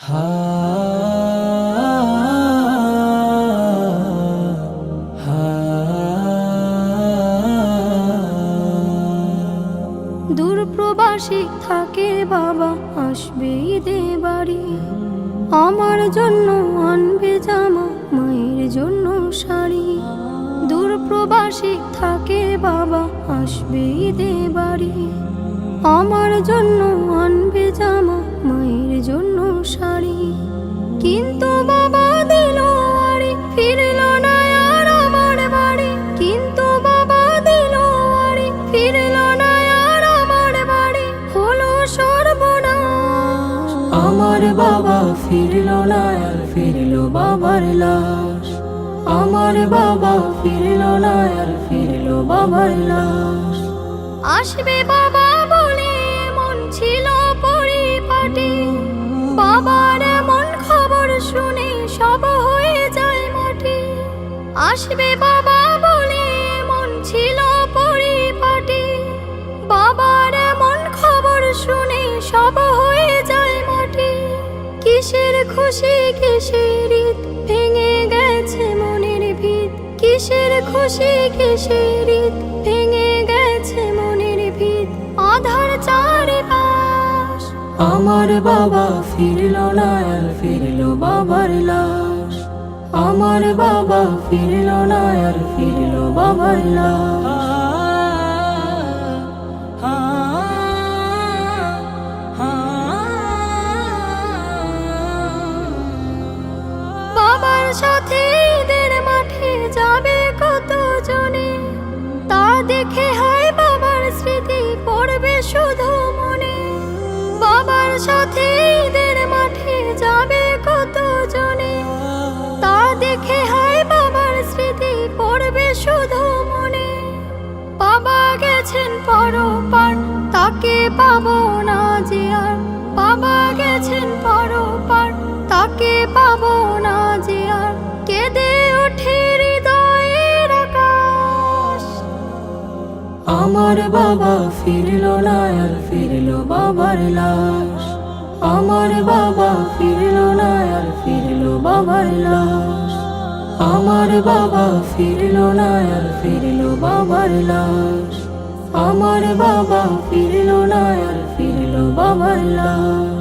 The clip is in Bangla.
হা হা দূরপ্রবাসী থাকে বাবা, আসবে ঈদে বাড়ি। আমার জন্য আনবে জামা, মায়ের জন্য শাড়ি। দূরপ্রবাসী থাকে বাবা, আসবে ঈদে বাড়ি। আমার জন্য আনবে জামা, মায়ের জন্য শাড়ি। কিন্তু বাবা দিল আড়ি, ফিরল না আর আমার বাড়ি। কিন্তু বাবা দিল আড়ি, ফিরল না আর আমার বাড়ি। হলো সর্বনাশ, আমার বাবা ফিরল না আর ফিরল বাবার লাশ। আমার বাবা ফিরল না আর ফিরল বাবার লাশ। আসবে বাবা বলে মন ছিল পরিপাটি। বাবার এমন খবর শুনে সব হয়ে যায় মাটি। আসবে বাবা বলে মন ছিল পরিপাটি। বাবার এমন খবর শুনে সব হয়ে যায় মাটি। কিসের খুশি কিসের ঈদ, ভেঙে গেছে মনের ভিত। কিসের খুশি কিসের ঈদ, ভেঙে গেছে মনের ভিত। আধার চারিপাশ, আমার বাবা ফিরল না আর ফিরল বাবার লাশ। আমার বাবা ফিরল না আর ফিরল বাবার লাশ। বাবার সাথে ঈদের মাঠে যাবে কত জনে। তা দেখে হয় বাবার স্মৃতি পড়বে শুধু মনে। বাবার সাথে ঈদের মাঠে যাবে কত জনে। তা দেখে হয় বাবার স্মৃতি পড়বে শুধু মনে। বাবা গেছেন পরপার, তাকে পাবো না যে আর। বাবা গেছেন পরপার, তাকে পাবো না যে আর। কেঁদে ওঠে হৃদয়ের আকাশ। আমার বাবা ফিরল না আর ফিরল বাবার লাশ। আমার বাবা ফিরল না আর ফিরল বাবার লাশ। আমার বাবা ফিরল না আর ফিরল বাবার লাশ। আমার বাবা ফিরল না আর ফিরল বাবার লাশ।